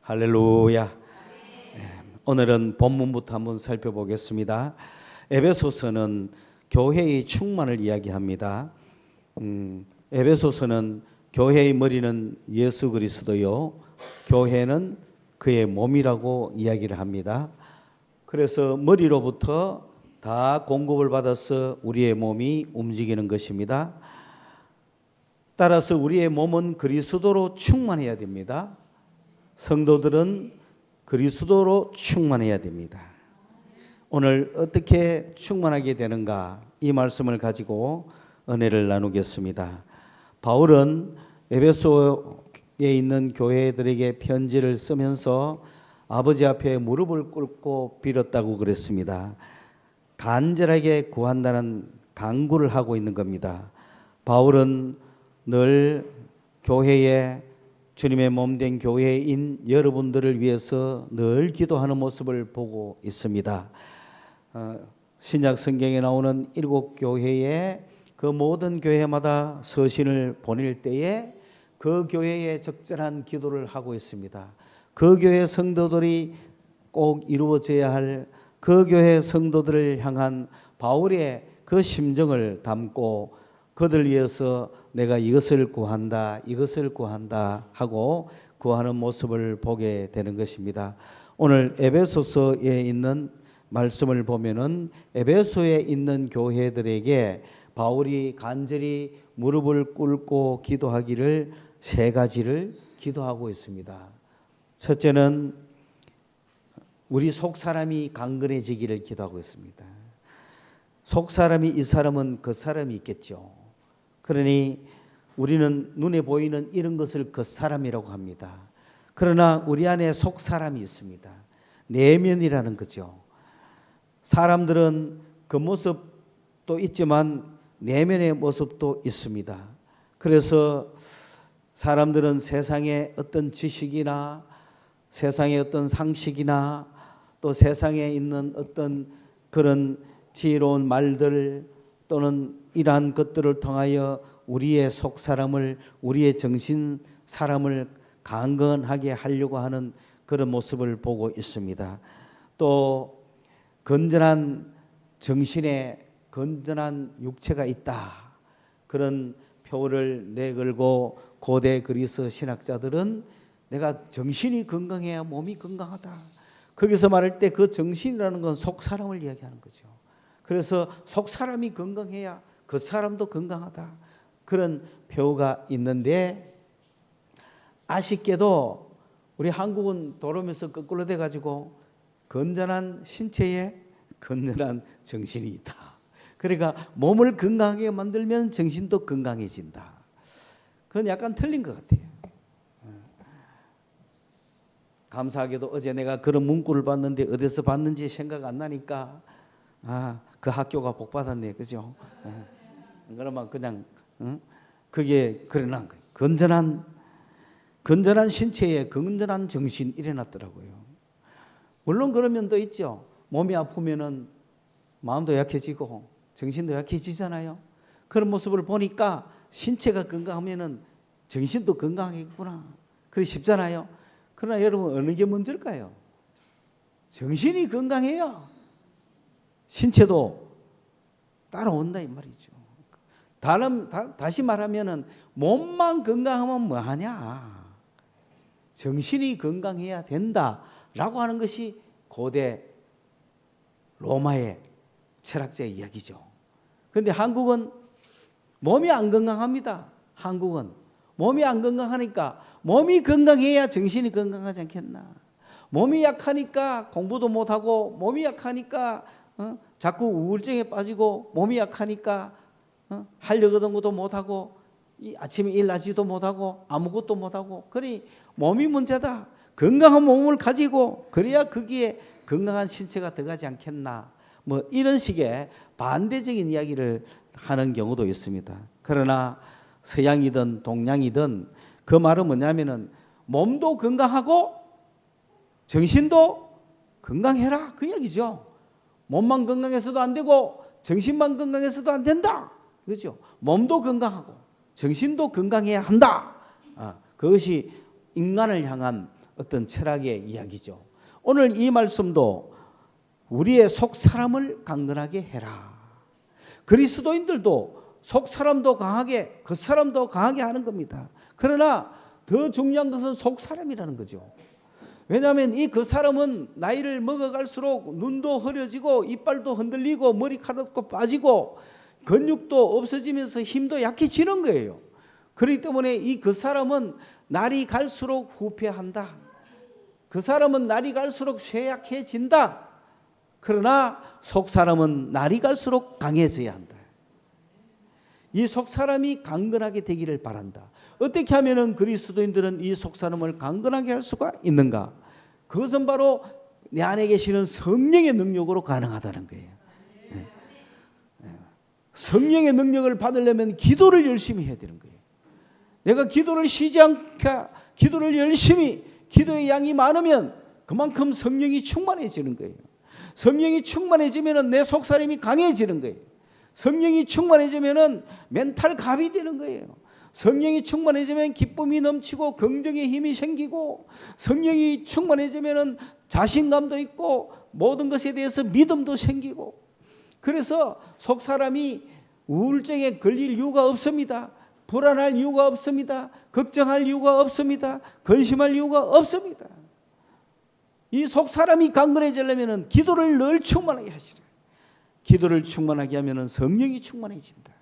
할렐루야. 오늘은 본문부터 한번 살펴보겠습니다. 에베소서는 교회의 충만을 이야기합니다. 에베소서는 교회의 머리는 예수 그리스도요, 교회는 그의 몸이라고 이야기를 합니다. 그래서 머리로부터 다 공급을 받아서 우리의 몸이 움직이는 것입니다. 따라서 우리의 몸은 그리스도로 충만해야 됩니다. 성도들은 그리스도로 충만해야 됩니다. 오늘 어떻게 충만하게 되는가, 이 말씀을 가지고 은혜를 나누겠습니다. 바울은 에베소에 있는 교회들에게 편지를 쓰면서 아버지 앞에 무릎을 꿇고 빌었다고 그랬습니다. 간절하게 구한다는 간구를 하고 있는 겁니다. 바울은 늘 교회에, 주님의 몸된 교회인 여러분들을 위해서 늘 기도하는 모습을 보고 있습니다. 신약 성경에 나오는 7교회에 그 모든 교회마다 서신을 보낼 때에 그 교회에 적절한 기도를 하고 있습니다. 그 교회 성도들이 꼭 이루어져야 할 그 교회 성도들을 향한 바울의 그 심정을 담고 그들 위해서 내가 이것을 구한다, 이것을 구한다 하고 구하는 모습을 보게 되는 것입니다. 오늘 에베소서에 있는 말씀을 보면은 에베소에 있는 교회들에게 바울이 간절히 무릎을 꿇고 기도하기를 3가지를 기도하고 있습니다. 첫째는 우리 속사람이 강건해지기를 기도하고 있습니다. 속사람이, 이 사람은 그 사람이 있겠죠. 그러니 우리는 눈에 보이는 이런 것을 겉사람이라고 합니다. 그러나 우리 안에 속사람이 있습니다. 내면이라는 거죠. 사람들은 겉모습도 있지만 내면의 모습도 있습니다. 그래서 사람들은 세상의 어떤 지식이나 세상의 어떤 상식이나 또 세상에 있는 어떤 그런 지혜로운 말들 또는 이러한 것들을 통하여 우리의 속사람을, 우리의 정신 사람을 강건하게 하려고 하는 그런 모습을 보고 있습니다. 또 건전한 정신에 건전한 육체가 있다, 그런 표를 내걸고 고대 그리스 신학자들은 내가 정신이 건강해야 몸이 건강하다, 거기서 말할 때 그 정신이라는 건 속사람을 이야기하는 거죠. 그래서 속사람이 건강해야 그 사람도 건강하다, 그런 표가 있는데 아쉽게도 우리 한국은 도로면서 거꾸로 돼가지고 건전한 신체에 건전한 정신이 있다. 그러니까 몸을 건강하게 만들면 정신도 건강해진다. 그건 약간 틀린 것 같아요. 감사하게도 어제 내가 그런 문구를 봤는데 어디서 봤는지 생각 안 나니까 그 학교가 복 받았네, 그죠? 그러면 그냥 그게 그러는 거예요. 건전한 신체에 건전한 정신 일어났더라고요. 물론 그런 면도 있죠. 몸이 아프면은 마음도 약해지고 정신도 약해지잖아요. 그런 모습을 보니까 신체가 건강하면은 정신도 건강하겠구나, 그게 쉽잖아요. 그러나 여러분, 어느 게 먼저일까요? 정신이 건강해야 신체도 따라온다 이 말이죠. 다시 말하면은 몸만 건강하면 뭐하냐, 정신이 건강해야 된다라고 하는 것이 고대 로마의 철학자의 이야기죠. 그런데 한국은 몸이 안 건강합니다. 한국은 몸이 안 건강하니까 몸이 건강해야 정신이 건강하지 않겠나. 몸이 약하니까 공부도 못하고, 몸이 약하니까 자꾸 우울증에 빠지고, 몸이 약하니까 하려고 하던 것도 못하고, 아침에 일하지도 못하고 아무것도 못하고, 그러니 몸이 문제다. 건강한 몸을 가지고 그래야 거기에 건강한 신체가 들어가지 않겠나, 뭐 이런 식의 반대적인 이야기를 하는 경우도 있습니다. 그러나 서양이든 동양이든 그 말은 뭐냐면은 몸도 건강하고 정신도 건강해라, 그 이야기죠. 몸만 건강해서도 안 되고 정신만 건강해서도 안 된다, 그렇죠? 몸도 건강하고 정신도 건강해야 한다. 그것이 인간을 향한 어떤 철학의 이야기죠. 오늘 이 말씀도 우리의 속 사람을 강건하게 해라. 그리스도인들도 속 사람도 강하게, 그 사람도 강하게 하는 겁니다. 그러나 더 중요한 것은 속 사람이라는 거죠. 왜냐하면 이 그 사람은 나이를 먹어갈수록 눈도 흐려지고 이빨도 흔들리고 머리카락도 빠지고 근육도 없어지면서 힘도 약해지는 거예요. 그렇기 때문에 이 그 사람은 날이 갈수록 후퇴한다. 그 사람은 날이 갈수록 쇠약해진다. 그러나 속 사람은 날이 갈수록 강해져야 한다. 이 속 사람이 강건하게 되기를 바란다. 어떻게 하면은 그리스도인들은 이 속 사람을 강건하게 할 수가 있는가? 그것은 바로 내 안에 계시는 성령의 능력으로 가능하다는 거예요. 성령의 능력을 받으려면 기도를 열심히 해야 되는 거예요. 내가 기도를 쉬지 않게 기도를 열심히 기도의 양이 많으면 그만큼 성령이 충만해지는 거예요. 성령이 충만해지면 내 속사람이 강해지는 거예요. 성령이 충만해지면 멘탈 갑이 되는 거예요. 성령이 충만해지면 기쁨이 넘치고 긍정의 힘이 생기고 성령이 충만해지면 자신감도 있고 모든 것에 대해서 믿음도 생기고 그래서 속사람이 우울증에 걸릴 이유가 없습니다. 불안할 이유가 없습니다. 걱정할 이유가 없습니다. 근심할 이유가 없습니다. 이 속사람이 강건해지려면 기도를 늘 충만하게 하시라. 기도를 충만하게 하면 성령이 충만해진다.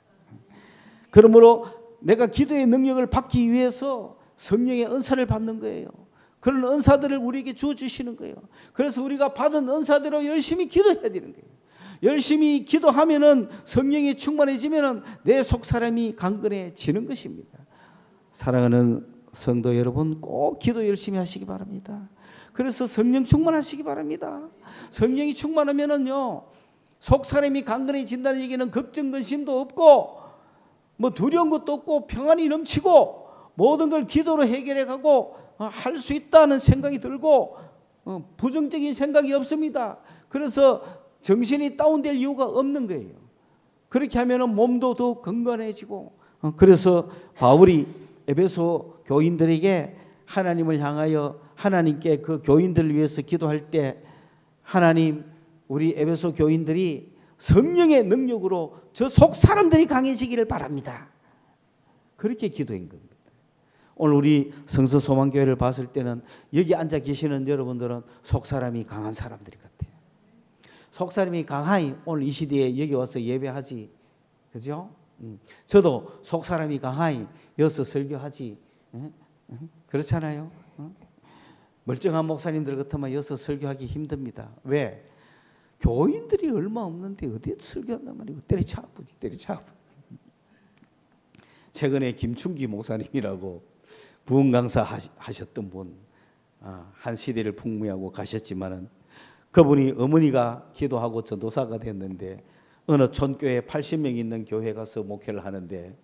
그러므로 내가 기도의 능력을 받기 위해서 성령의 은사를 받는 거예요. 그런 은사들을 우리에게 주시는 거예요. 그래서 우리가 받은 은사대로 열심히 기도해야 되는 거예요. 열심히 기도하면은 성령이 충만해지면은 내 속 사람이 강건해지는 것입니다. 사랑하는 성도 여러분, 꼭 기도 열심히 하시기 바랍니다. 그래서 성령 충만하시기 바랍니다. 성령이 충만하면은요, 속 사람이 강건해진다는 얘기는 걱정 근심도 없고 뭐 두려운 것도 없고 평안이 넘치고 모든 걸 기도로 해결해 가고 할 수 있다는 생각이 들고 부정적인 생각이 없습니다. 그래서 정신이 다운될 이유가 없는 거예요. 그렇게 하면 몸도 더 건강해지고 그래서 바울이 에베소 교인들에게 하나님을 향하여 하나님께 그 교인들을 위해서 기도할 때 하나님 우리 에베소 교인들이 성령의 능력으로 저 속 사람들이 강해지기를 바랍니다. 그렇게 기도한 겁니다. 오늘 우리 성서 소망교회를 봤을 때는 여기 앉아 계시는 여러분들은 속 사람이 강한 사람들이 같아요. 속 사람이 강하니 오늘 이 시대에 여기 와서 예배하지, 그죠? 저도 속 사람이 강하니 여기서 설교하지, 그렇잖아요. 멀쩡한 목사님들 같으면 여기서 설교하기 힘듭니다. 왜? 교인들이 얼마 없는데 어디에 설교한단 말이고 때려쳐 아프지. 최근에 김충기 목사님이라고 부흥 강사 하셨던 분, 한 시대를 풍미하고 가셨지만은 그분이 어머니가 기도하고 전도사가 됐는데 어느 촌교회 80명 있는 교회 가서 목회를 하는데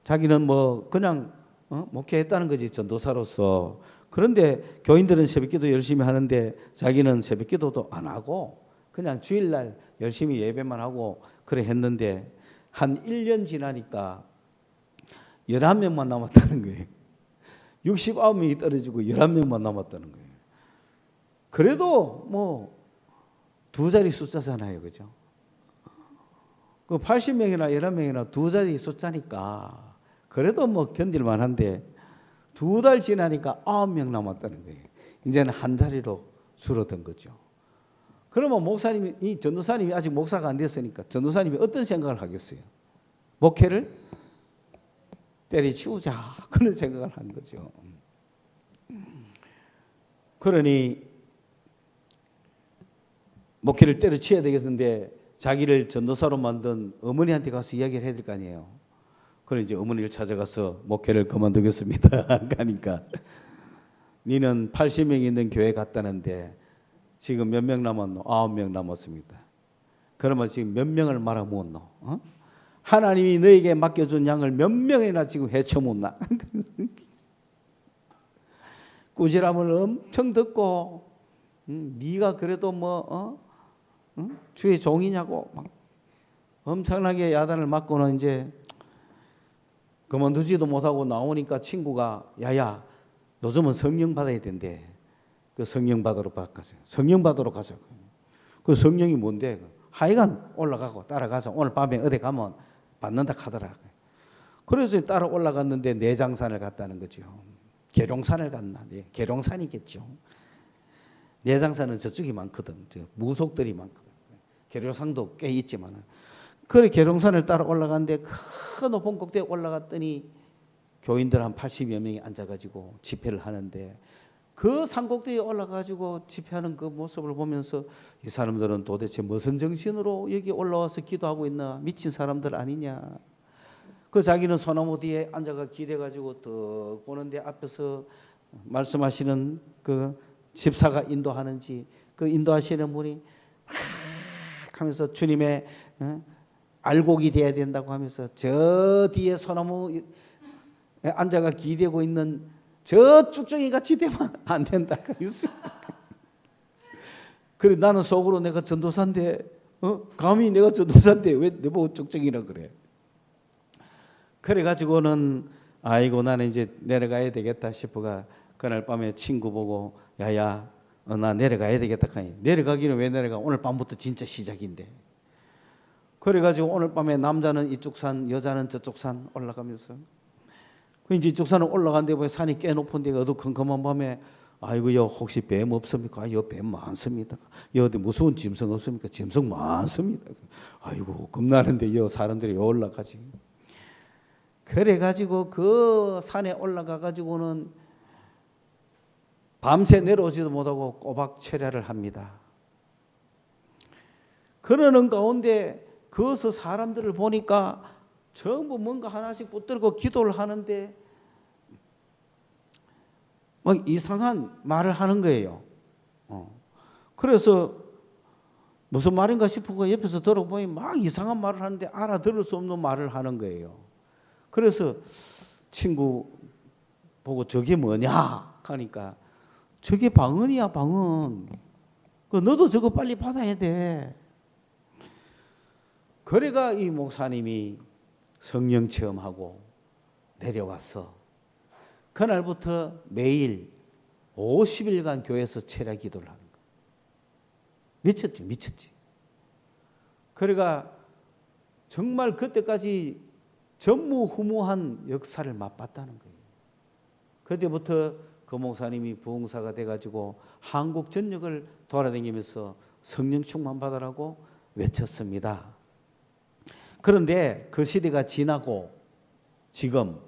자기는 뭐 그냥 목회했다는 거지 전도사로서. 그런데 교인들은 새벽기도 열심히 하는데 자기는 새벽기도도 안 하고 그냥 주일날 열심히 예배만 하고 그래 했는데 한 1년 지나니까 11명만 남았다는 거예요. 69명이 떨어지고 11명만 남았다는 거예요. 그래도 뭐 두 자리 숫자잖아요. 그죠? 그 80명이나 11명이나 두 자리 숫자니까 그래도 뭐 견딜만 한데 2달 지나니까 9명 남았다는 거예요. 이제는 한 자리로 줄어든 거죠. 그러면 목사님이, 이 전도사님이 아직 목사가 안 됐으니까 전도사님이 어떤 생각을 하겠어요? 목회를 때려치우자 그런 생각을 한 거죠. 그러니 목회를 때려치워야 되겠는데 자기를 전도사로 만든 어머니한테 가서 이야기를 해야 될 거 아니에요. 그래 이제 어머니를 찾아가서 목회를 그만두겠습니다. 하니까 니는 80명 있는 교회 갔다는데 지금 몇 명 남았노? 9명 남았습니다. 그러면 지금 몇 명을 말아먹었노? 하나님이 너에게 맡겨준 양을 몇 명이나 지금 헤쳐먹나? 꾸지람을 엄청 듣고 네가 그래도 주의 종이냐고 막 엄청나게 야단을 맞고는 이제 그만두지도 못하고 나오니까 친구가 야야 요즘은 성령 받아야 된대. 그 성령 받으러 가세요. 성령 받으러 가자고. 그 성령이 뭔데? 하여간 올라가고 따라가서 오늘 밤에 어디 가면 받는다 하더라. 그래서 따라 올라갔는데 내장산을 갔다는 거죠. 계룡산을 갔나? 네, 계룡산이겠죠. 내장산은 저쪽이 많거든. 저 무속들이 많거든. 계룡산도 꽤 있지만. 그래 계룡산을 따라 올라갔는데 큰 높은 꼭대기에 올라갔더니 교인들 한 80여 명이 앉아가지고 집회를 하는데 그 산꼭대기에 올라가지고 집회하는 그 모습을 보면서 이 사람들은 도대체 무슨 정신으로 여기 올라와서 기도하고 있나? 미친 사람들 아니냐? 그 자기는 소나무 뒤에 앉아가 기대가지고 더 보는데 앞에서 말씀하시는 그 집사가 인도하는지 그 인도하시는 분이 하면서 주님의 알곡이 돼야 된다고 하면서 저 뒤에 소나무 앉아가 기대고 있는 저 쭉쭉이 같이 되면 안 된다. 그래 나는 속으로 내가 전도사인데 감히 내가 전도사인데 왜 내보고 쭉쭉이라 그래. 그래가지고는 아이고 나는 이제 내려가야 되겠다 싶어가 그날 밤에 친구 보고 야야 나 내려가야 되겠다 하니 내려가기는 왜 내려가? 오늘 밤부터 진짜 시작인데. 그래가지고 오늘 밤에 남자는 이쪽 산 여자는 저쪽 산 올라가면서 그 이제 이쪽 산을 올라간데 보면 산이 꽤 높은 데가 어두컴컴한 밤에 아이고 여 혹시 뱀 없습니까? 여 뱀 많습니다. 여 어디 무서운 짐승 없습니까? 짐승 많습니다. 아이고 겁나는데 여 사람들이 여 올라가지. 그래가지고 그 산에 올라가가지고는 밤새 내려오지도 못하고 꼬박 철야를 합니다. 그러는 가운데 거기서 사람들을 보니까 전부 뭔가 하나씩 붙들고 기도를 하는데 막 이상한 말을 하는 거예요. 그래서 무슨 말인가 싶고 옆에서 들어보니 막 이상한 말을 하는데 알아들을 수 없는 말을 하는 거예요. 그래서 친구 보고 저게 뭐냐 하니까 저게 방언이야 방언. 너도 저거 빨리 받아야 돼. 그래가 이 목사님이 성령 체험하고 내려와서 그날부터 매일 50일간 교회에서 철야 기도를 하는 거예요. 미쳤지 미쳤지. 그래가 정말 그때까지 전무후무한 역사를 맛봤다는 거예요. 그때부터 그 목사님이 부흥사가 돼가지고 한국 전역을 돌아다니면서 성령 충만 받으라고 외쳤습니다. 그런데 그 시대가 지나고 지금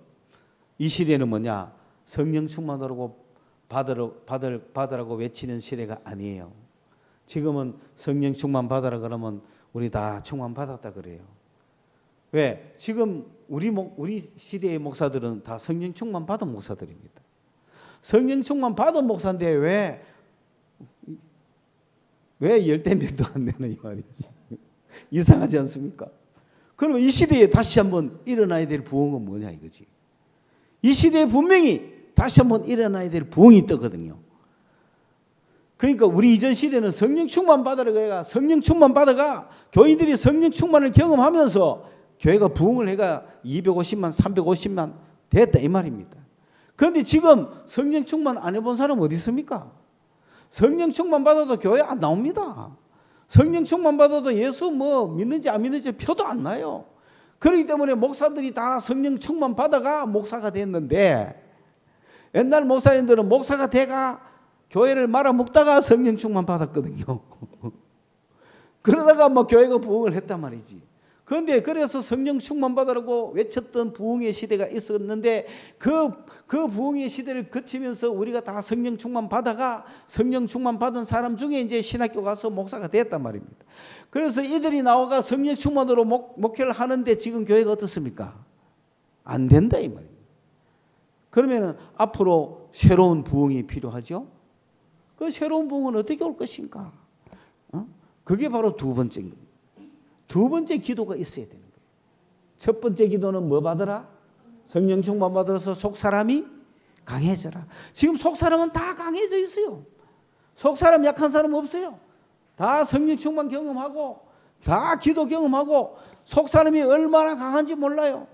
이 시대는 뭐냐? 성령 충만하라고 받으라고 외치는 시대가 아니에요. 지금은 성령 충만 받으라 그러면 우리 다 충만 받았다 그래요. 왜? 지금 우리 시대의 목사들은 다 성령 충만 받은 목사들입니다. 성령 충만 받은 목사인데 왜 열댓 명도 안 되는 이 말이지. 이상하지 않습니까? 그러면 이 시대에 다시 한번 일어나야 될 부흥은 뭐냐 이거지. 이 시대에 분명히 다시 한번 일어나야 될 부흥이 있거든요. 그러니까 우리 이전 시대는 성령 충만 받으라가 성령 충만 받아가 교인들이 성령 충만을 경험하면서 교회가 부흥을 해가 250만 350만 됐다 이 말입니다. 그런데 지금 성령 충만 안 해본 사람 어디 있습니까? 성령 충만 받아도 교회 안 나옵니다. 성령 충만 받아도 예수 믿는지 안 믿는지 표도 안 나요. 그렇기 때문에 목사들이 다 성령 충만 받아가 목사가 됐는데 옛날 목사님들은 목사가 돼가 교회를 말아먹다가 성령 충만 받았거든요. 그러다가 교회가 부흥을 했단 말이지. 그런데 그래서 성령 충만 받으라고 외쳤던 부흥의 시대가 있었는데 그 부흥의 시대를 거치면서 우리가 다 성령 충만 받아가 성령 충만 받은 사람 중에 이제 신학교 가서 목사가 됐단 말입니다. 그래서 이들이 나와가 성령 충만으로 목회를 하는데 지금 교회가 어떻습니까? 안 된다 이 말입니다. 그러면 앞으로 새로운 부흥이 필요하죠. 그 새로운 부흥은 어떻게 올 것인가? 그게 바로 두 번째인 겁니다. 두 번째 기도가 있어야 되는 거예요. 첫 번째 기도는 뭐 받으라? 성령 충만 받아서 속사람이 강해져라. 지금 속사람은 다 강해져 있어요. 속사람 약한 사람 없어요. 다 성령 충만 경험하고 다 기도 경험하고 속사람이 얼마나 강한지 몰라요.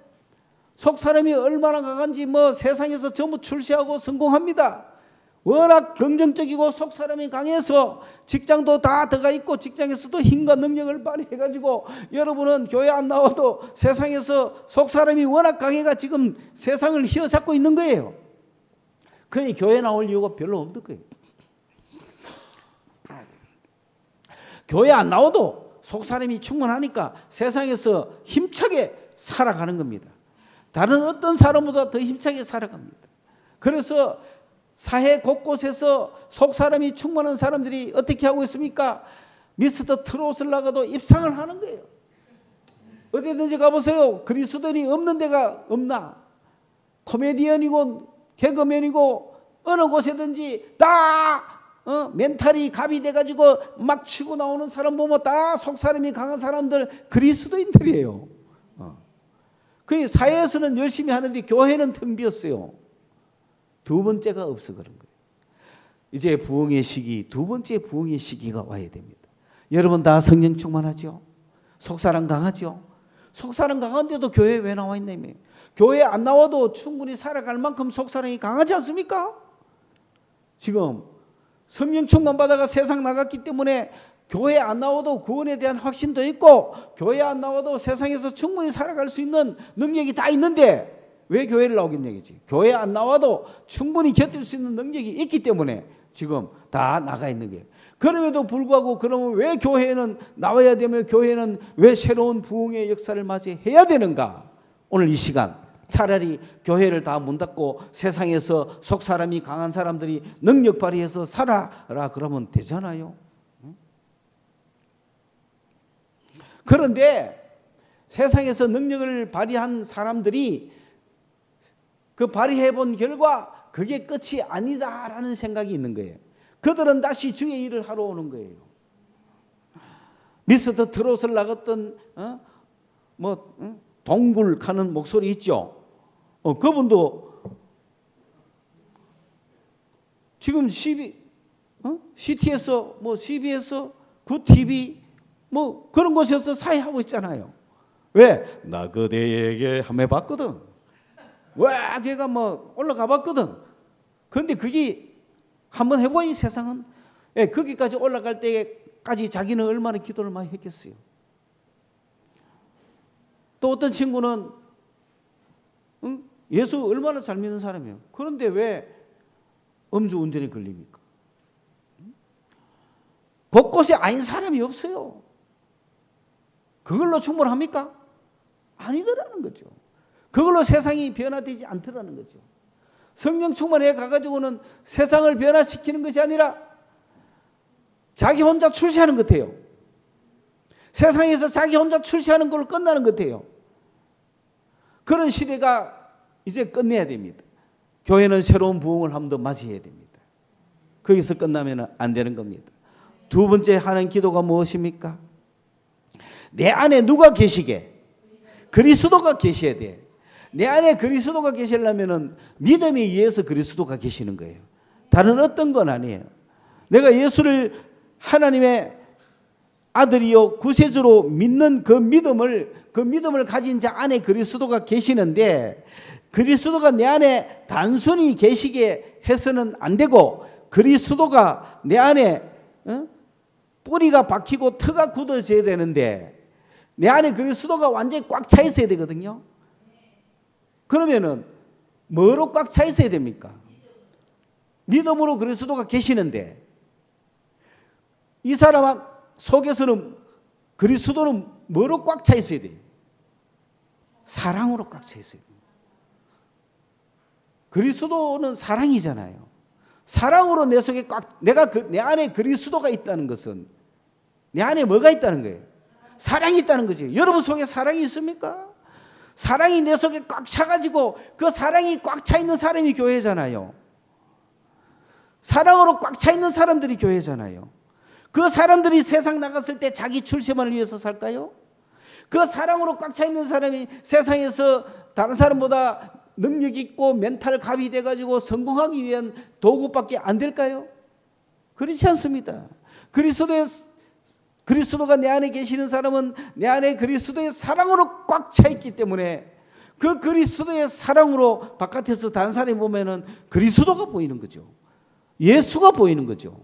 속 사람이 얼마나 강한지 뭐 세상에서 전부 출세하고 성공합니다. 워낙 긍정적이고 속 사람이 강해서 직장도 다 들어가 있고 직장에서도 힘과 능력을 발휘해가지고 여러분은 교회 안 나와도 세상에서 속 사람이 워낙 강해가 지금 세상을 휘어잡고 있는 거예요. 그러니 교회 나올 이유가 별로 없는 거예요. 교회 안 나와도 속 사람이 충분하니까 세상에서 힘차게 살아가는 겁니다. 다른 어떤 사람보다 더 힘차게 살아갑니다. 그래서 사회 곳곳에서 속 사람이 충만한 사람들이 어떻게 하고 있습니까? 미스터 트롯을 나가도 입상을 하는 거예요. 어디든지 가보세요. 그리스도인이 없는 데가 없나? 코미디언이고 개그맨이고 어느 곳에든지 다 멘탈이 갑이 돼가지고 막 치고 나오는 사람 보면 다 속 사람이 강한 사람들 그리스도인들이에요. 그 사회에서는 열심히 하는데 교회는 텅 비었어요. 두 번째가 없어 그런 거예요. 이제 부흥의 시기, 두 번째 부흥의 시기가 와야 됩니다. 여러분 다 성령 충만하죠? 속사람 강하죠? 속사람 강한데도 교회에 왜 나와 있냐며. 교회 안 나와도 충분히 살아갈 만큼 속사람이 강하지 않습니까? 지금 성령 충만 받아가 세상 나갔기 때문에 교회 안 나와도 구원에 대한 확신도 있고 교회 안 나와도 세상에서 충분히 살아갈 수 있는 능력이 다 있는데 왜 교회를 나오겠냐 얘기지. 교회 안 나와도 충분히 견딜 수 있는 능력이 있기 때문에 지금 다 나가 있는 게. 그럼에도 불구하고 그러면 왜 교회는 나와야 되며 교회는 왜 새로운 부흥의 역사를 맞이해야 되는가? 오늘 이 시간 차라리 교회를 다 문 닫고 세상에서 속 사람이 강한 사람들이 능력 발휘해서 살아라 그러면 되잖아요. 그런데 세상에서 능력을 발휘한 사람들이 그 발휘해 본 결과 그게 끝이 아니다라는 생각이 있는 거예요. 그들은 다시 주의 일을 하러 오는 거예요. 미스터 트롯을 나갔던 동굴 가는 목소리 있죠. 그분도 지금 CT에서 CBS, 굿TV 그런 곳에서 사회하고 있잖아요. 왜? 나 그대에게 한번 봤거든. 와, 걔가 올라가 봤거든. 그런데 그게 한번 해보니 세상은 거기까지 올라갈 때까지 자기는 얼마나 기도를 많이 했겠어요. 또 어떤 친구는 예수 얼마나 잘 믿는 사람이에요. 그런데 왜 음주운전에 걸립니까? 곳곳에 아닌 사람이 없어요. 그걸로 충분합니까? 아니더라는 거죠. 그걸로 세상이 변화되지 않더라는 거죠. 성령 충만해 가가지고는 세상을 변화시키는 것이 아니라 자기 혼자 출세하는 것 같아요. 세상에서 자기 혼자 출세하는 걸로 끝나는 것 같아요. 그런 시대가 이제 끝내야 됩니다. 교회는 새로운 부흥을 한 번 더 맞이해야 됩니다. 거기서 끝나면 안 되는 겁니다. 두 번째 하는 기도가 무엇입니까? 내 안에 누가 계시게? 그리스도가 계셔야 돼. 내 안에 그리스도가 계시려면 믿음에 의해서 그리스도가 계시는 거예요. 다른 어떤 건 아니에요. 내가 예수를 하나님의 아들이요 구세주로 믿는 그 믿음을 가진 자 안에 그리스도가 계시는데 그리스도가 내 안에 단순히 계시게 해서는 안 되고 그리스도가 내 안에 뿌리가 박히고 터가 굳어져야 되는데 내 안에 그리스도가 완전히 꽉 차 있어야 되거든요. 그러면은 뭐로 꽉 차 있어야 됩니까? 믿음으로 그리스도가 계시는데 이 사람 속에서는 그리스도는 뭐로 꽉 차 있어야 돼요? 사랑으로 꽉 차 있어야 돼요. 그리스도는 사랑이잖아요. 사랑으로 내 속에 내 안에 그리스도가 있다는 것은 내 안에 뭐가 있다는 거예요? 사랑이 있다는 거죠. 여러분 속에 사랑이 있습니까? 사랑이 내 속에 꽉 차가지고 그 사랑이 꽉 차 있는 사람이 교회잖아요. 사랑으로 꽉 차 있는 사람들이 교회잖아요. 그 사람들이 세상 나갔을 때 자기 출세만을 위해서 살까요? 그 사랑으로 꽉 차 있는 사람이 세상에서 다른 사람보다 능력 있고 멘탈 갑이 돼가지고 성공하기 위한 도구밖에 안 될까요? 그렇지 않습니다. 그리스도가 내 안에 계시는 사람은 내 안에 그리스도의 사랑으로 꽉 차 있기 때문에 그 그리스도의 사랑으로 바깥에서 다른 사람이 보면은 그리스도가 보이는 거죠. 예수가 보이는 거죠.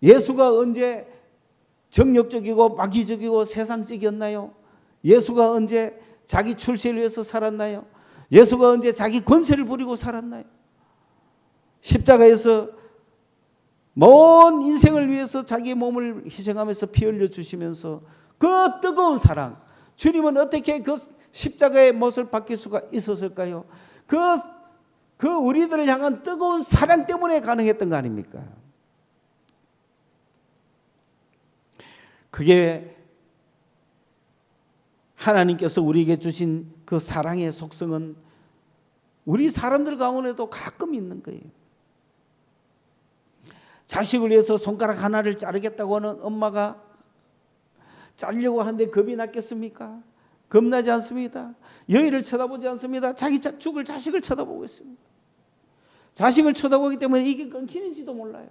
예수가 언제 정력적이고 마귀적이고 세상적이었나요? 예수가 언제 자기 출세를 위해서 살았나요? 예수가 언제 자기 권세를 부리고 살았나요? 십자가에서 먼 인생을 위해서 자기 몸을 희생하면서 피 흘려 주시면서 그 뜨거운 사랑, 주님은 어떻게 그 십자가의 못을 바뀔 수가 있었을까요? 그 우리들을 향한 뜨거운 사랑 때문에 가능했던 거 아닙니까? 그게 하나님께서 우리에게 주신 그 사랑의 속성은 우리 사람들 가운데도 가끔 있는 거예요. 자식을 위해서 손가락 하나를 자르겠다고 하는 엄마가 자르려고 하는데 겁이 났겠습니까? 겁나지 않습니다. 여인을 쳐다보지 않습니다. 자기 죽을 자식을 쳐다보고 있습니다. 자식을 쳐다보기 때문에 이게 끊기는지도 몰라요.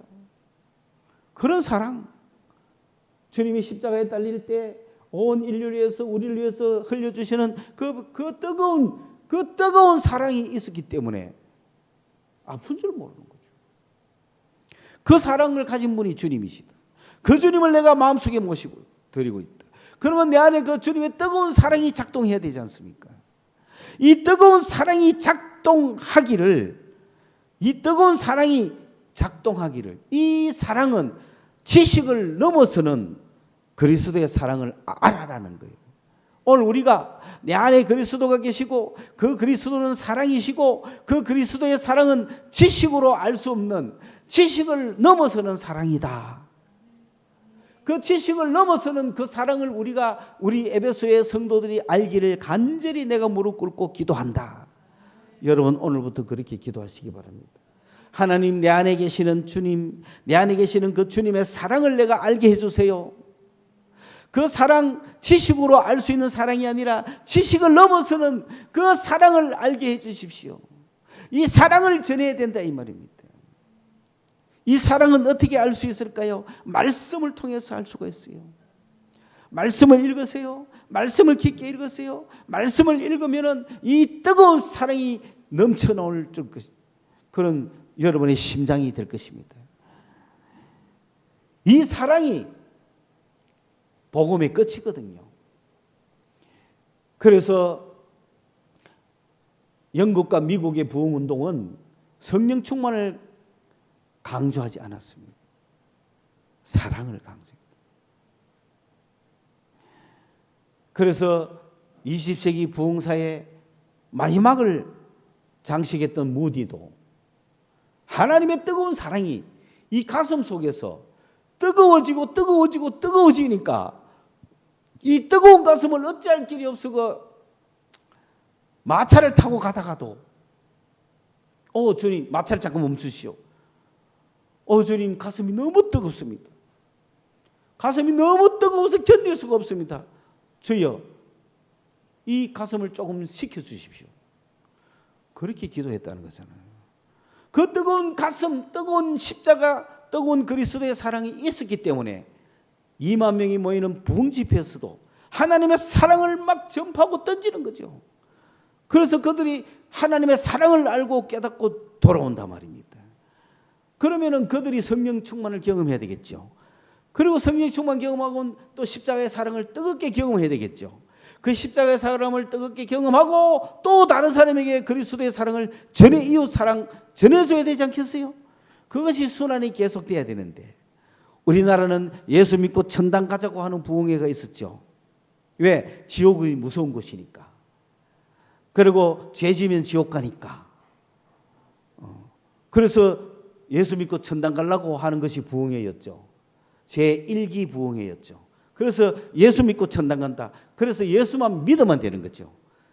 그런 사랑, 주님이 십자가에 달릴 때 온 인류를 위해서 우리를 위해서 흘려주시는 그 뜨거운 사랑이 있었기 때문에 아픈 줄 모르는 거죠. 그 사랑을 가진 분이 주님이시다. 그 주님을 내가 마음속에 모시고 드리고 있다. 그러면 내 안에 그 주님의 뜨거운 사랑이 작동해야 되지 않습니까? 이 뜨거운 사랑이 작동하기를, 이 사랑은 지식을 넘어서는 그리스도의 사랑을 알아라는 거예요. 오늘 우리가 내 안에 그리스도가 계시고 그 그리스도는 사랑이시고 그 그리스도의 사랑은 지식으로 알 수 없는, 지식을 넘어서는 사랑이다. 그 지식을 넘어서는 그 사랑을 우리 에베소의 성도들이 알기를 간절히 내가 무릎 꿇고 기도한다. 여러분 오늘부터 그렇게 기도하시기 바랍니다. 하나님, 내 안에 계시는 주님, 내 안에 계시는 그 주님의 사랑을 내가 알게 해주세요. 그 사랑, 지식으로 알 수 있는 사랑이 아니라 지식을 넘어서는 그 사랑을 알게 해주십시오. 이 사랑을 전해야 된다 이 말입니다. 이 사랑은 어떻게 알 수 있을까요? 말씀을 통해서 알 수가 있어요. 말씀을 읽으세요. 말씀을 깊게 읽으세요. 말씀을 읽으면 이 뜨거운 사랑이 넘쳐나올 그런 여러분의 심장이 될 것입니다. 이 사랑이 복음의 끝이거든요. 그래서 영국과 미국의 부흥운동은 성령 충만을 강조하지 않았습니다. 사랑을 강조합니다. 그래서 20세기 부흥사의 마지막을 장식했던 무디도 하나님의 뜨거운 사랑이 이 가슴 속에서 뜨거워지니까 이 뜨거운 가슴을 어찌할 길이 없어서 마차를 타고 가다가도 주님, 마차를 잠깐 멈추시오. 주님, 가슴이 너무 뜨겁습니다. 가슴이 너무 뜨거워서 견딜 수가 없습니다. 주여, 이 가슴을 조금 식혀주십시오. 그렇게 기도했다는 거잖아요. 그 뜨거운 가슴, 뜨거운 십자가, 뜨거운 그리스도의 사랑이 있었기 때문에 2만 명이 모이는 부흥 집회에서도 하나님의 사랑을 막 전파하고 던지는 거죠. 그래서 그들이 하나님의 사랑을 알고 깨닫고 돌아온단 말입니다. 그러면은 그들이 성령 충만을 경험해야 되겠죠. 그리고 성령 충만 경험하고는 또 십자가의 사랑을 뜨겁게 경험해야 되겠죠. 그 십자가의 사랑을 뜨겁게 경험하고 또 다른 사람에게 그리스도의 사랑을 이웃 사랑 전해줘야 되지 않겠어요? 그것이 순환이 계속돼야 되는데 우리나라는 예수 믿고 천당 가자고 하는 부흥회가 있었죠. 왜? 지옥이 무서운 곳이니까. 그리고 죄 지면 지옥 가니까. 그래서 예수 믿고 천당 가려고 하는 것이 부흥회였죠. 제1기 부흥회였죠. 그래서 예수 믿고 천당 간다. 그래서 예수만 믿으면 되는 거죠.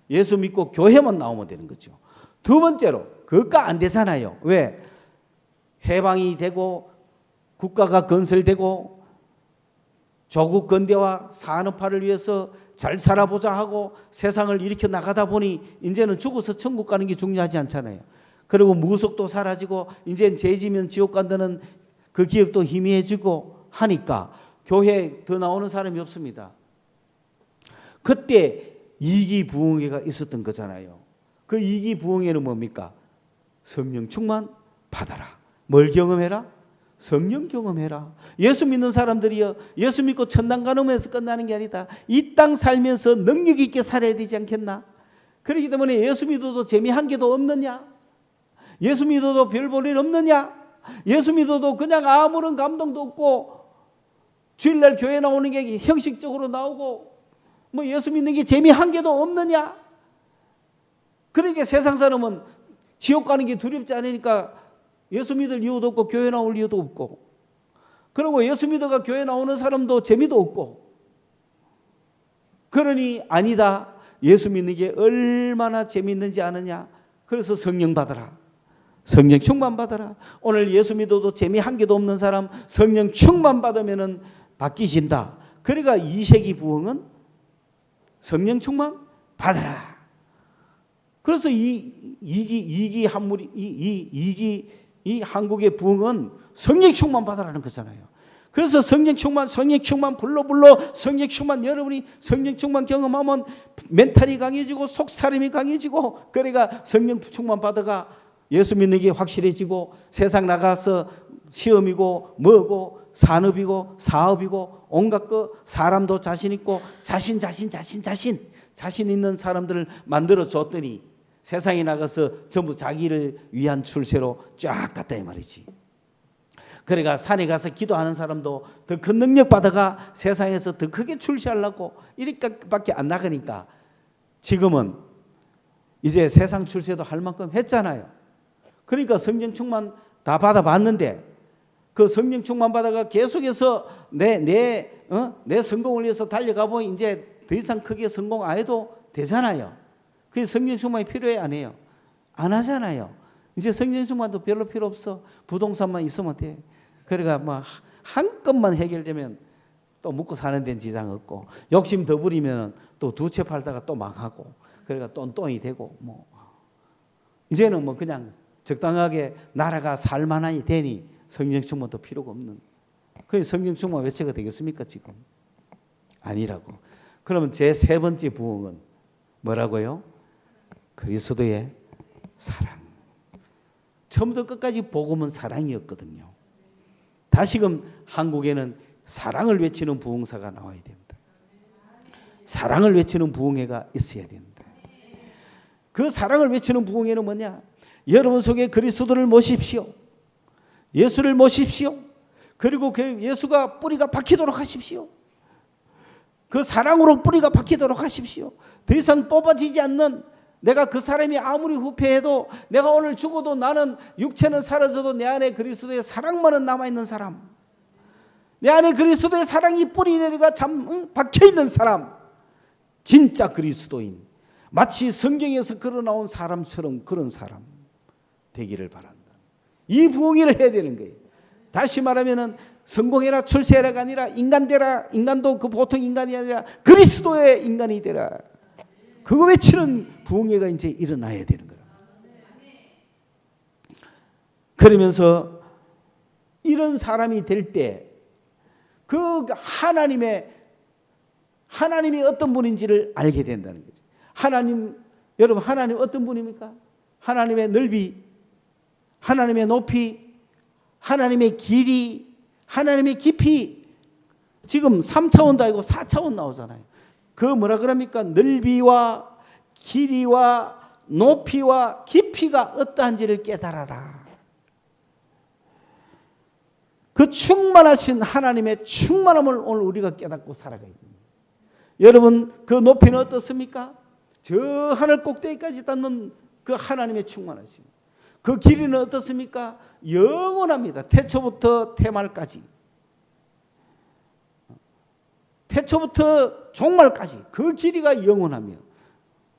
예수 믿고 교회만 나오면 되는 거죠. 두 번째로 그것가 안 되잖아요. 왜? 해방이 되고 국가가 건설되고 조국 근대화 산업화를 위해서 잘 살아보자 하고 세상을 일으켜 나가다 보니 이제는 죽어서 천국 가는 게 중요하지 않잖아요. 그리고 무속도 사라지고 이제 죄지면 지옥 간다는 그 기억도 희미해지고 하니까 교회에 더 나오는 사람이 없습니다. 그때 2기 부흥회가 있었던 거잖아요. 그 이기 부흥회는 뭡니까? 성령 충만 받아라. 뭘 경험해라? 성령 경험해라. 예수 믿는 사람들이요, 예수 믿고 천당 가놈에서 끝나는 게 아니다. 이 땅 살면서 능력 있게 살아야 되지 않겠나? 그렇기 때문에 예수 믿어도 재미 한 개도 없느냐? 예수 믿어도 별 볼 일 없느냐? 예수 믿어도 그냥 아무런 감동도 없고 주일날 교회 나오는 게 형식적으로 나오고 뭐 예수 믿는 게 재미 한 개도 없느냐? 그러니까 세상 사람은 지옥 가는 게 두렵지 않으니까 예수 믿을 이유도 없고 교회 나올 이유도 없고, 그리고 예수 믿어가 교회 나오는 사람도 재미도 없고. 그러니 아니다. 예수 믿는 게 얼마나 재미있는지 아느냐? 그래서 성령 받아라. 성령 충만 받아라. 오늘 예수 믿어도 재미 한 개도 없는 사람 성령 충만 받으면은 바뀌신다. 그러니까 이세기 부흥은 성령 충만 받아라. 그래서 이 한국의 부흥은 성령 충만 받아라는 거잖아요. 그래서 성령 충만 불러 성령 충만, 여러분이 성령 충만 경험하면 멘탈이 강해지고 속사람이 강해지고, 그러니까 성령 충만 받아가 예수 믿는 게 확실해지고 세상 나가서 시험이고 뭐고 산업이고 사업이고 온갖 거, 사람도 자신 있고 자신 있는 사람들을 만들어 줬더니 세상에 나가서 전부 자기를 위한 출세로 쫙 갔다 이 말이지. 그러니까 산에 가서 기도하는 사람도 더 큰 능력 받아가 세상에서 더 크게 출세하려고 이렇게밖에 안 나가니까 지금은 이제 세상 출세도 할 만큼 했잖아요. 그러니까 성령 충만 다 받아봤는데 그 성령 충만 받아가 계속해서 내 성공을 위해서 달려가 보면 이제 더 이상 크게 성공 안 해도 되잖아요. 그래서 성령 충만이 필요해 안 해요? 안 하잖아요. 이제 성령 충만도 별로 필요 없어. 부동산만 있으면 돼. 그러니까 뭐 한 건만 해결되면 또 먹고 사는 데는 지장 없고, 욕심 더 부리면 또 두 채 팔다가 또 망하고, 그러니까 똥똥이 되고, 뭐 이제는 뭐 그냥 적당하게 나라가 살만하니 되니 성령 충만도 필요가 없는. 그게 성령 충만 외체가 되겠습니까 지금? 아니라고. 그러면 제 세 번째 부흥은 뭐라고요? 그리스도의 사랑. 처음부터 끝까지 복음은 사랑이었거든요. 다시금 한국에는 사랑을 외치는 부흥사가 나와야 됩니다. 사랑을 외치는 부흥회가 있어야 됩니다. 그 사랑을 외치는 부흥회는 뭐냐? 여러분 속에 그리스도를 모십시오. 예수를 모십시오. 그리고 그 예수가 뿌리가 박히도록 하십시오. 그 사랑으로 뿌리가 박히도록 하십시오. 더 이상 뽑아지지 않는, 내가 그 사람이 아무리 후패해도 내가 오늘 죽어도 나는 육체는 사라져도 내 안에 그리스도의 사랑만은 남아있는 사람, 내 안에 그리스도의 사랑이 뿌리 내리가 박혀있는 사람, 진짜 그리스도인, 마치 성경에서 걸어나온 사람처럼 그런 사람 되기를 바란다. 이 부흥회를 해야 되는 거예요. 다시 말하면 성공해라 출세해라가 아니라 인간 되라. 인간도 그 보통 인간이 아니라 그리스도의 인간이 되라. 그거 외치는 부흥회가 이제 일어나야 되는 거예요. 그러면서 이런 사람이 될 때 그 하나님이 어떤 분인지를 알게 된다는 거죠. 여러분 하나님 어떤 분입니까? 하나님의 넓이, 하나님의 높이, 하나님의 길이, 하나님의 깊이. 지금 3차원도 아니고 4차원 나오잖아요. 그 뭐라 그럽니까? 넓이와 길이와 높이와 깊이가 어떠한지를 깨달아라. 그 충만하신 하나님의 충만함을 오늘 우리가 깨닫고 살아가야 됩니다. 여러분 그 높이는 어떻습니까? 저 하늘 꼭대기까지 닿는 그 하나님의 충만하심. 그 길이는 어떻습니까? 영원합니다. 태초부터 태말까지, 태초부터 종말까지 그 길이가 영원하며,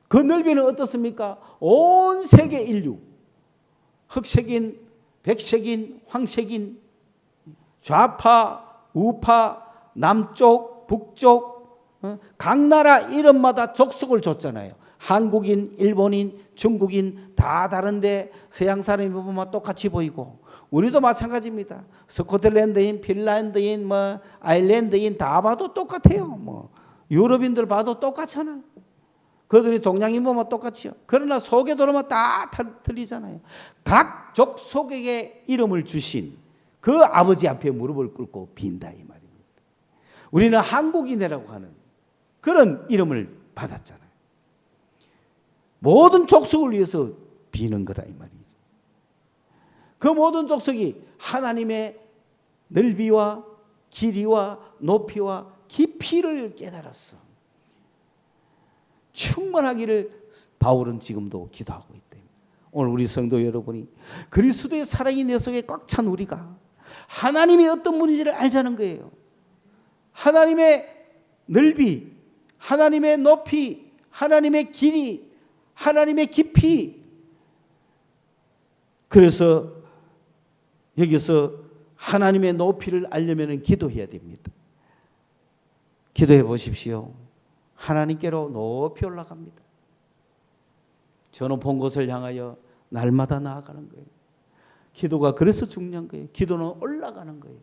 그 넓이는 어떻습니까? 온 세계 인류, 흑색인, 백색인, 황색인, 좌파, 우파, 남쪽, 북쪽, 각 나라 이름마다 족속을 줬잖아요. 한국인, 일본인, 중국인 다 다른데 서양 사람이 보면 똑같이 보이고, 우리도 마찬가지입니다. 스코틀랜드인, 핀란드인, 아일랜드인 다 봐도 똑같아요. 유럽인들 봐도 똑같잖아. 그들이 동양인모만 똑같이요. 그러나 소개도로만 다 틀리잖아요. 각 족속에게 이름을 주신 그 아버지 앞에 무릎을 꿇고 빈다 이 말입니다. 우리는 한국인이라고 하는 그런 이름을 받았잖아요. 모든 족속을 위해서 비는 거다 이 말이죠. 그 모든 족속이 하나님의 넓이와 길이와 높이와 깊이를 깨달았어. 충만하기를 바울은 지금도 기도하고 있대. 오늘 우리 성도 여러분이 그리스도의 사랑이 내 속에 꽉 찬 우리가 하나님이 어떤 분인지를 알자는 거예요. 하나님의 넓이, 하나님의 높이, 하나님의 길이, 하나님의 깊이. 그래서 여기서 하나님의 높이를 알려면 기도해야 됩니다. 기도해 보십시오. 하나님께로 높이 올라갑니다. 저는 본 곳을 향하여 날마다 나아가는 거예요. 기도가 그래서 중요한 거예요. 기도는 올라가는 거예요.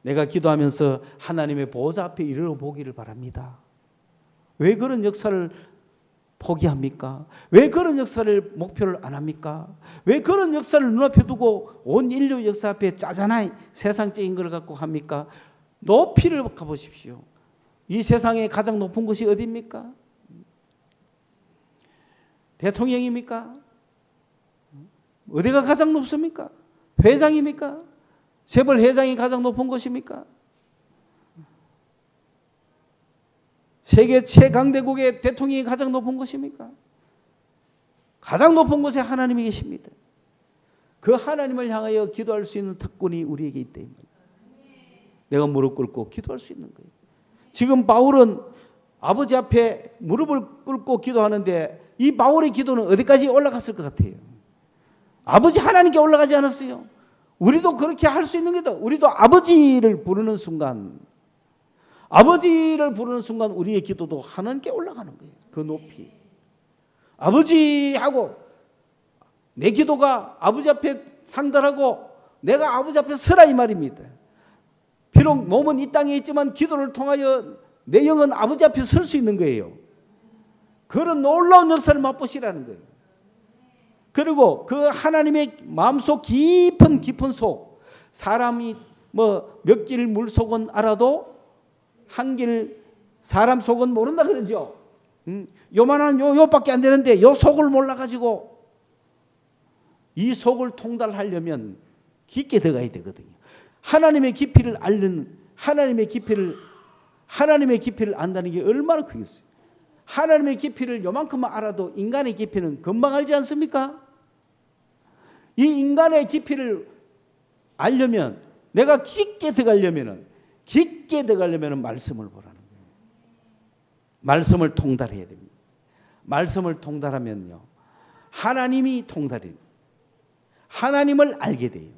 내가 기도하면서 하나님의 보좌 앞에 이르러 보기를 바랍니다. 왜 그런 역사를 포기합니까? 왜 그런 역사를 목표를 안 합니까? 왜 그런 역사를 눈앞에 두고 온 인류 역사 앞에 짜잔한 세상적인 걸 갖고 합니까? 높이를 가보십시오. 이 세상에 가장 높은 곳이 어디입니까? 대통령입니까? 어디가 가장 높습니까? 회장입니까? 재벌 회장이 가장 높은 곳입니까? 세계 최강대국의 대통령이 가장 높은 곳입니까? 가장 높은 곳에 하나님이 계십니다. 그 하나님을 향하여 기도할 수 있는 특권이 우리에게 있다. 내가 무릎 꿇고 기도할 수 있는 거예요. 지금 바울은 아버지 앞에 무릎을 꿇고 기도하는데 이 바울의 기도는 어디까지 올라갔을 것 같아요? 아버지 하나님께 올라가지 않았어요. 우리도 그렇게 할 수 있는 게다. 우리도 아버지를 부르는 순간, 아버지를 부르는 순간 우리의 기도도 하나님께 올라가는 거예요. 그 높이. 아버지 하고 내 기도가 아버지 앞에 상달하고 내가 아버지 앞에 서라 이 말입니다. 비록 몸은 이 땅에 있지만 기도를 통하여 내 영은 아버지 앞에 설 수 있는 거예요. 그런 놀라운 역사를 맛보시라는 거예요. 그리고 그 하나님의 마음속 깊은 속, 사람이 뭐 몇 길 물속은 알아도 한 길 사람 속은 모른다 그러죠. 요만한 요밖에 안 되는데 요 속을 몰라가지고 이 속을 통달하려면 깊게 들어가야 되거든요. 하나님의 깊이를 알는, 하나님의 깊이를 안다는 게 얼마나 크겠어요. 하나님의 깊이를 요만큼만 알아도 인간의 깊이는 금방 알지 않습니까? 이 인간의 깊이를 알려면, 내가 깊게 들어가려면 말씀을 보라는 거예요. 말씀을 통달해야 됩니다. 말씀을 통달하면요, 하나님이 통달해요. 하나님을 알게 돼요.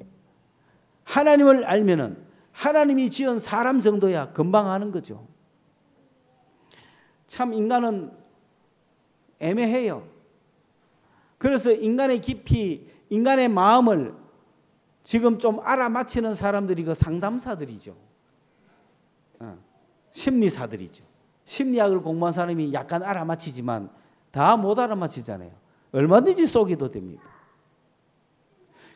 하나님을 알면은 하나님이 지은 사람 정도야 금방 아는 거죠. 참 인간은 애매해요. 그래서 인간의 깊이, 인간의 마음을 지금 좀 알아맞히는 사람들이 그 상담사들이죠. 심리사들이죠. 심리학을 공부한 사람이 약간 알아맞히지만 다 못 알아맞히잖아요. 얼마든지 속여도 됩니다.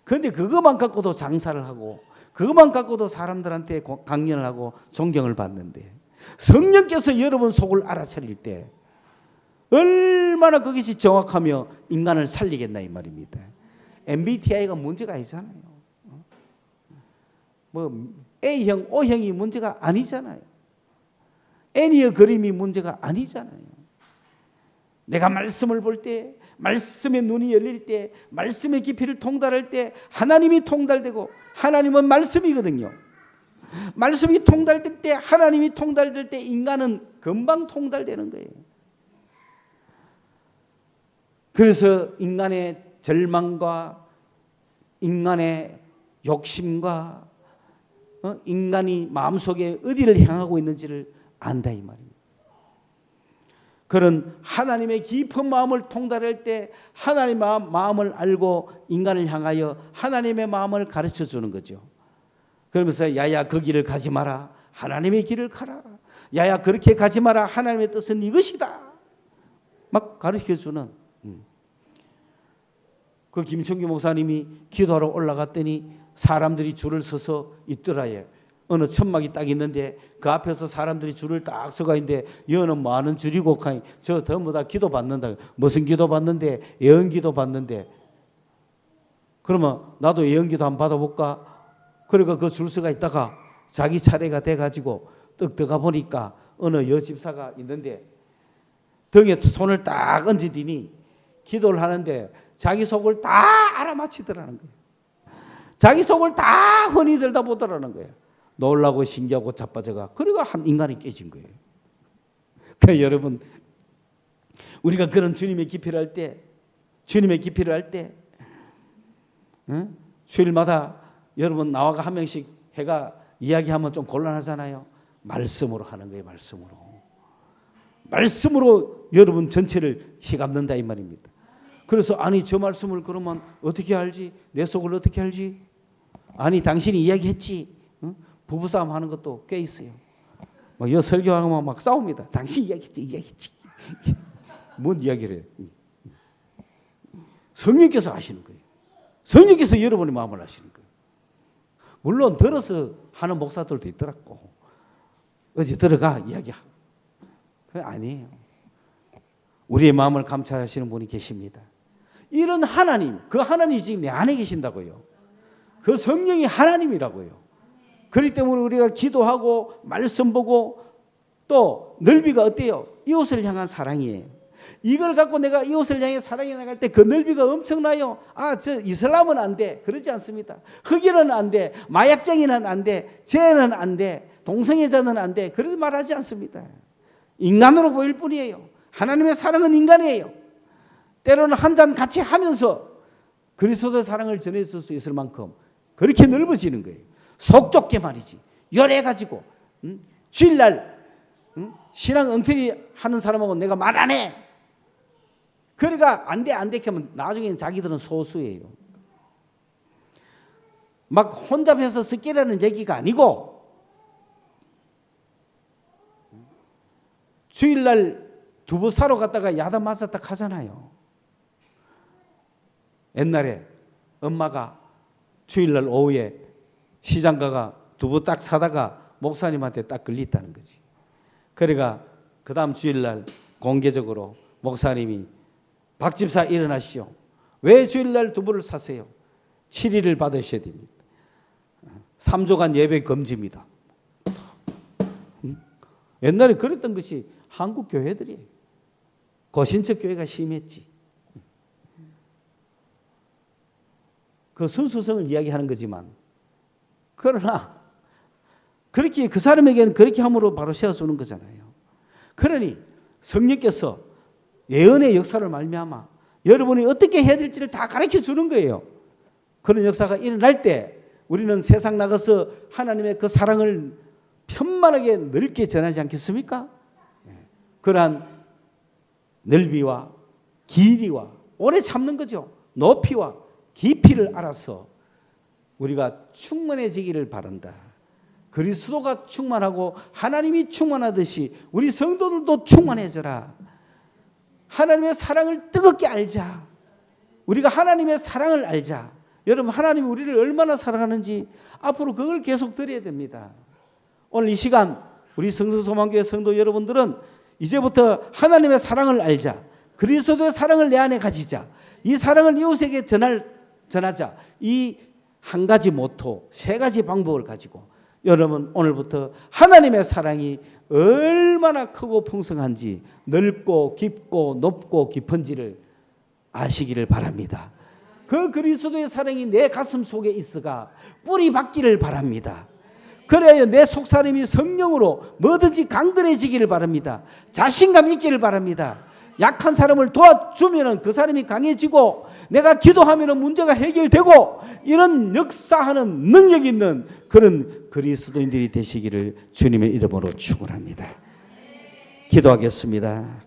그런데 그것만 갖고도 장사를 하고 그것만 갖고도 사람들한테 강연을 하고 존경을 받는데, 성령께서 여러분 속을 알아차릴 때 얼마나 그것이 정확하며 인간을 살리겠나 이 말입니다. MBTI가 문제가 아니잖아요. 뭐 A형, O형이 문제가 아니잖아요. 애니어 그림이 문제가 아니잖아요. 내가 말씀을 볼 때, 말씀의 눈이 열릴 때, 말씀의 깊이를 통달할 때 하나님이 통달되고, 하나님은 말씀이거든요. 말씀이 통달될 때, 하나님이 통달될 때 인간은 금방 통달되는 거예요. 그래서 인간의 절망과 인간의 욕심과 인간이 마음속에 어디를 향하고 있는지를 안다 이 말입니다. 그런 하나님의 깊은 마음을 통달할 때 하나님의 마음을 알고 인간을 향하여 하나님의 마음을 가르쳐 주는 거죠. 그러면서 야야 그 길을 가지 마라, 하나님의 길을 가라. 야야 그렇게 가지 마라, 하나님의 뜻은 이것이다. 막 가르쳐주는 그 김청규 목사님이 기도하러 올라갔더니 사람들이 줄을 서서 있더라요. 어느 천막이 딱 있는데 그 앞에서 사람들이 줄을 딱 서가 있는데 여는 많은 줄이고 저 전부 다 기도 받는다. 무슨 기도 받는데? 예언기도 받는데. 그러면 나도 예언기도 한번 받아볼까? 그러니까 그 줄서가 있다가 자기 차례가 돼가지고 떡 들어가 보니까 어느 여집사가 있는데 등에 손을 딱 얹으더니 기도를 하는데 자기 속을 다 알아맞히더라는 거예요. 자기 속을 다 흔히 들여다보더라는 거예요. 놀라고 신기하고 자빠져가. 그러니까 한 인간이 깨진 거예요. 그러니까 여러분, 우리가 그런 주님의 기필을 할 때, 주일마다 여러분 나와가 한 명씩 해가 이야기하면 좀 곤란하잖아요. 말씀으로 하는 거예요. 말씀으로 여러분 전체를 휘감는다 이 말입니다. 그래서 아니 저 말씀을 그러면 어떻게 알지? 내 속을 어떻게 알지? 아니 당신이 이야기했지. 부부싸움 하는 것도 꽤 있어요. 막 여 설교하면 막 싸웁니다. 당신 이야기했지. 뭔 이야기를 해요? 성령께서 하시는 거예요. 성령께서 여러분의 마음을 하시는 거예요. 물론 들어서 하는 목사들도 있더라고. 어제 들어가 이야기하고. 그게 아니에요. 우리의 마음을 감찰하시는 분이 계십니다. 이런 하나님, 그 하나님이 지금 내 안에 계신다고요. 그 성령이 하나님이라고요. 그렇기 때문에 우리가 기도하고 말씀 보고 또 넓이가 어때요? 이웃을 향한 사랑이에요. 이걸 갖고 내가 이웃을 향해 사랑해 나갈 때 그 넓이가 엄청나요. 아, 저 이슬람은 안 돼. 그러지 않습니다. 흑인은 안 돼. 마약쟁이는 안 돼. 죄는 안 돼. 동성애자는 안 돼. 그런 말 하지 않습니다. 인간으로 보일 뿐이에요. 하나님의 사랑은 인간이에요. 때로는 한 잔 같이 하면서 그리스도의 사랑을 전해줄 수 있을 만큼 그렇게 넓어지는 거예요. 속 좁게 말이지. 열해가지고 주일날 신앙 엉터리 하는 사람하고 내가 말 안 해. 그러니까 안 돼 하면 나중에는 자기들은 소수예요. 막 혼잡해서 습기라는 얘기가 아니고 주일날 두부 사러 갔다가 야단 맞았다 하잖아요. 옛날에 엄마가 주일날 오후에 시장 가가 두부 딱 사다가 목사님한테 딱 걸렸다는 거지. 그러니까 그 다음 주일날 공개적으로 목사님이 박 집사 일어나시오. 왜 주일날 두부를 사세요? 7일을 받으셔야 됩니다. 3조간 예배 금지입니다. 옛날에 그랬던 것이 한국 교회들이에요. 고신척 교회가 심했지. 그 순수성을 이야기하는 거지만 그러나 그렇게 그 사람에게는 그렇게 함으로 바로 세워주는 거잖아요. 그러니 성령께서 예언의 역사를 말미암아 여러분이 어떻게 해야 될지를 다 가르쳐 주는 거예요. 그런 역사가 일어날 때 우리는 세상 나가서 하나님의 그 사랑을 편만하게 넓게 전하지 않겠습니까? 그러한 넓이와 길이와 오래 참는 거죠. 높이와 깊이를 알아서 우리가 충만해지기를 바란다. 그리스도가 충만하고 하나님이 충만하듯이 우리 성도들도 충만해져라. 하나님의 사랑을 뜨겁게 알자. 우리가 하나님의 사랑을 알자. 여러분 하나님이 우리를 얼마나 사랑하는지 앞으로 그걸 계속 드려야 됩니다. 오늘 이 시간 우리 성서소망교회 성도 여러분들은 이제부터 하나님의 사랑을 알자. 그리스도의 사랑을 내 안에 가지자. 이 사랑을 이웃에게 전하자. 이 한 가지 모토, 세 가지 방법을 가지고 여러분 오늘부터 하나님의 사랑이 얼마나 크고 풍성한지 넓고 깊고 높고 깊은지를 아시기를 바랍니다. 그 그리스도의 사랑이 내 가슴 속에 있어가 뿌리 박기를 바랍니다. 그래야 내 속사람이 성령으로 뭐든지 강건해지기를 바랍니다. 자신감 있기를 바랍니다. 약한 사람을 도와주면 그 사람이 강해지고 내가 기도하면 문제가 해결되고 이런 역사하는 능력 있는 그런 그리스도인들이 되시기를 주님의 이름으로 축원합니다. 기도하겠습니다.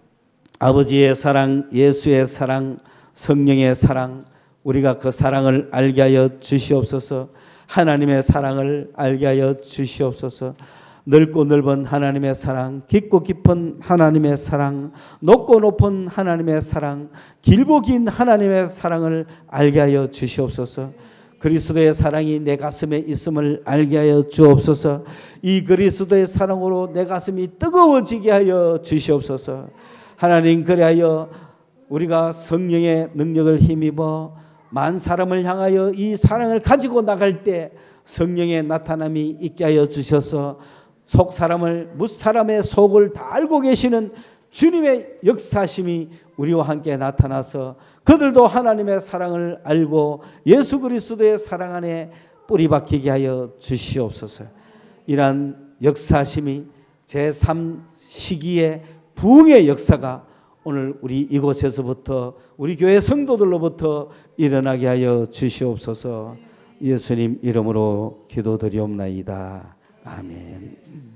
아버지의 사랑, 예수의 사랑, 성령의 사랑, 우리가 그 사랑을 알게 하여 주시옵소서. 하나님의 사랑을 알게 하여 주시옵소서. 넓고 넓은 하나님의 사랑, 깊고 깊은 하나님의 사랑, 높고 높은 하나님의 사랑, 길고 긴 하나님의 사랑을 알게 하여 주시옵소서. 그리스도의 사랑이 내 가슴에 있음을 알게 하여 주옵소서. 이 그리스도의 사랑으로 내 가슴이 뜨거워지게 하여 주시옵소서. 하나님, 그리하여 우리가 성령의 능력을 힘입어 만 사람을 향하여 이 사랑을 가지고 나갈 때 성령의 나타남이 있게 하여 주셔서 속 사람을 뭇 사람의 속을 다 알고 계시는 주님의 역사심이 우리와 함께 나타나서 그들도 하나님의 사랑을 알고 예수 그리스도의 사랑 안에 뿌리 박히게 하여 주시옵소서. 이러한 역사심이 제3 시기의 부흥의 역사가 오늘 우리 이곳에서부터 우리 교회 성도들로부터 일어나게 하여 주시옵소서. 예수님 이름으로 기도드리옵나이다. 아멘.